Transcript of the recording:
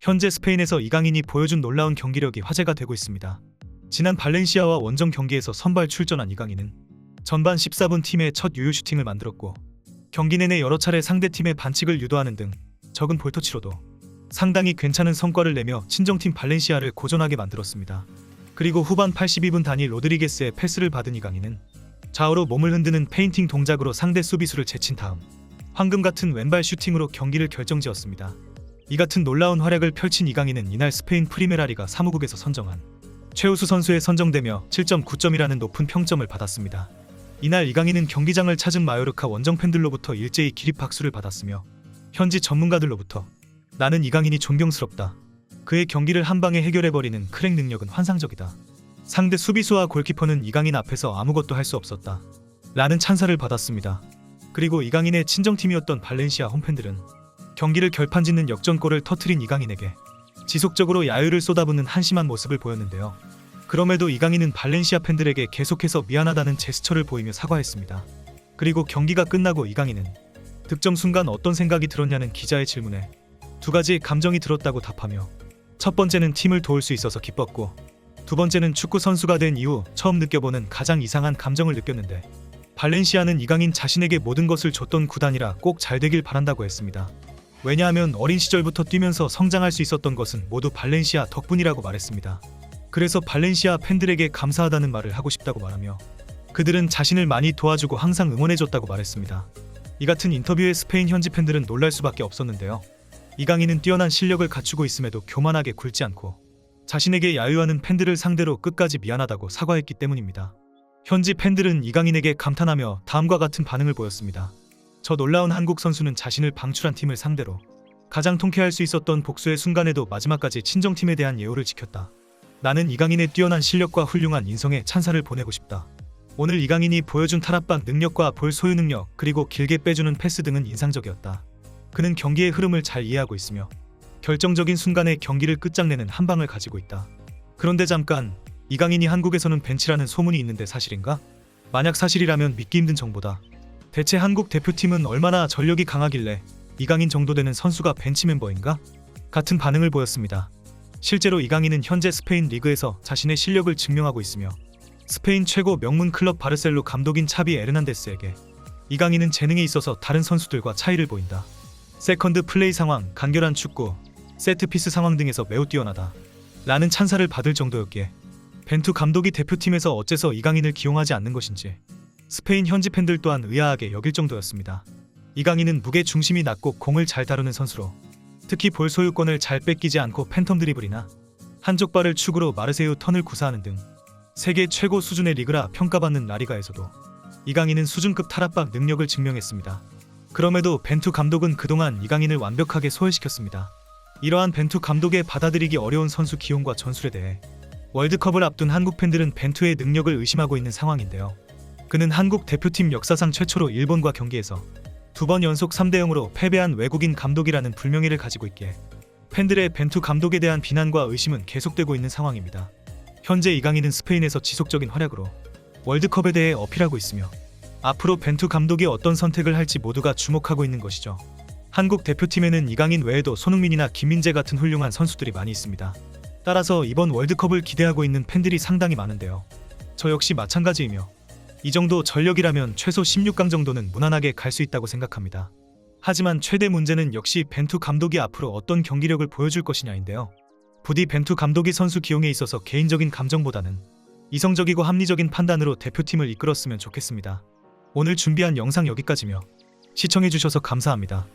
현재 스페인에서 이강인이 보여준 놀라운 경기력이 화제가 되고 있습니다. 지난 발렌시아와 원정 경기에서 선발 출전한 이강인은 전반 14분 팀의 첫 유효 슈팅을 만들었고, 경기 내내 여러 차례 상대팀의 반칙을 유도하는 등 적은 볼터치로도 상당히 괜찮은 성과를 내며 친정팀 발렌시아를 고전하게 만들었습니다. 그리고 후반 82분 다니 로드리게스의 패스를 받은 이강인은 좌우로 몸을 흔드는 페인팅 동작으로 상대 수비수를 제친 다음 황금 같은 왼발 슈팅으로 경기를 결정지었습니다. 이 같은 놀라운 활약을 펼친 이강인은 이날 스페인 프리메라리가 사무국에서 선정한 최우수 선수에 선정되며 7.9점이라는 높은 평점을 받았습니다. 이날 이강인은 경기장을 찾은 마요르카 원정 팬들로부터 일제히 기립박수를 받았으며 현지 전문가들로부터 "나는 이강인이 존경스럽다. 그의 경기를 한 방에 해결해버리는 크랙 능력은 환상적이다. 상대 수비수와 골키퍼는 이강인 앞에서 아무것도 할 수 없었다. 라는 찬사를 받았습니다. 그리고 이강인의 친정팀이었던 발렌시아 홈팬들은 경기를 결판짓는 역전골을 터뜨린 이강인에게 지속적으로 야유를 쏟아붓는 한심한 모습을 보였는데요. 그럼에도 이강인은 발렌시아 팬들에게 계속해서 미안하다는 제스처를 보이며 사과했습니다. 그리고 경기가 끝나고 이강인은 득점 순간 어떤 생각이 들었냐는 기자의 질문에 두 가지의 감정이 들었다고 답하며, 첫 번째는 팀을 도울 수 있어서 기뻤고, 두 번째는 축구 선수가 된 이후 처음 느껴보는 가장 이상한 감정을 느꼈는데, 발렌시아는 이강인 자신에게 모든 것을 줬던 구단이라 꼭 잘 되길 바란다고 했습니다. 왜냐하면 어린 시절부터 뛰면서 성장할 수 있었던 것은 모두 발렌시아 덕분이라고 말했습니다. 그래서 발렌시아 팬들에게 감사하다는 말을 하고 싶다고 말하며 그들은 자신을 많이 도와주고 항상 응원해줬다고 말했습니다. 이 같은 인터뷰에 스페인 현지 팬들은 놀랄 수밖에 없었는데요. 이강인은 뛰어난 실력을 갖추고 있음에도 교만하게 굴지 않고 자신에게 야유하는 팬들을 상대로 끝까지 미안하다고 사과했기 때문입니다. 현지 팬들은 이강인에게 감탄하며 다음과 같은 반응을 보였습니다. 저 놀라운 한국 선수는 자신을 방출한 팀을 상대로 가장 통쾌할 수 있었던 복수의 순간에도 마지막까지 친정팀에 대한 예우를 지켰다. 나는 이강인의 뛰어난 실력과 훌륭한 인성에 찬사를 보내고 싶다. 오늘 이강인이 보여준 탈압박 능력과 볼 소유 능력, 그리고 길게 빼주는 패스 등은 인상적이었다. 그는 경기의 흐름을 잘 이해하고 있으며 결정적인 순간에 경기를 끝장내는 한방을 가지고 있다. 그런데 잠깐, 이강인이 한국에서는 벤치라는 소문이 있는데 사실인가? 만약 사실이라면 믿기 힘든 정보다. 대체 한국 대표팀은 얼마나 전력이 강하길래 이강인 정도 되는 선수가 벤치 멤버인가? 같은 반응을 보였습니다. 실제로 이강인은 현재 스페인 리그에서 자신의 실력을 증명하고 있으며 스페인 최고 명문 클럽 바르셀로 감독인 차비 에르난데스에게 이강인은 재능에 있어서 다른 선수들과 차이를 보인다. 세컨드 플레이 상황, 간결한 축구, 세트피스 상황 등에서 매우 뛰어나다. 라는 찬사를 받을 정도였기에 벤투 감독이 대표팀에서 어째서 이강인을 기용하지 않는 것인지 스페인 현지 팬들 또한 의아하게 여길 정도였습니다. 이강인은 무게 중심이 낮고 공을 잘 다루는 선수로 특히 볼 소유권을 잘 뺏기지 않고 팬텀 드리블이나 한쪽 발을 축으로 마르세유 턴을 구사하는 등 세계 최고 수준의 리그라 평가받는 라리가에서도 이강인은 수준급 탈압박 능력을 증명했습니다. 그럼에도 벤투 감독은 그동안 이강인을 완벽하게 소외시켰습니다. 이러한 벤투 감독의 받아들이기 어려운 선수 기용과 전술에 대해 월드컵을 앞둔 한국 팬들은 벤투의 능력을 의심하고 있는 상황인데요. 그는 한국 대표팀 역사상 최초로 일본과 경기에서 2번 연속 3대0으로 패배한 외국인 감독이라는 불명예를 가지고 있기에 팬들의 벤투 감독에 대한 비난과 의심은 계속되고 있는 상황입니다. 현재 이강인은 스페인에서 지속적인 활약으로 월드컵에 대해 어필하고 있으며 앞으로 벤투 감독이 어떤 선택을 할지 모두가 주목하고 있는 것이죠. 한국 대표팀에는 이강인 외에도 손흥민이나 김민재 같은 훌륭한 선수들이 많이 있습니다. 따라서 이번 월드컵을 기대하고 있는 팬들이 상당히 많은데요. 저 역시 마찬가지이며 이 정도 전력이라면 최소 16강 정도는 무난하게 갈 수 있다고 생각합니다. 하지만 최대 문제는 역시 벤투 감독이 앞으로 어떤 경기력을 보여줄 것이냐인데요. 부디 벤투 감독이 선수 기용에 있어서 개인적인 감정보다는 이성적이고 합리적인 판단으로 대표팀을 이끌었으면 좋겠습니다. 오늘 준비한 영상 여기까지며 시청해주셔서 감사합니다.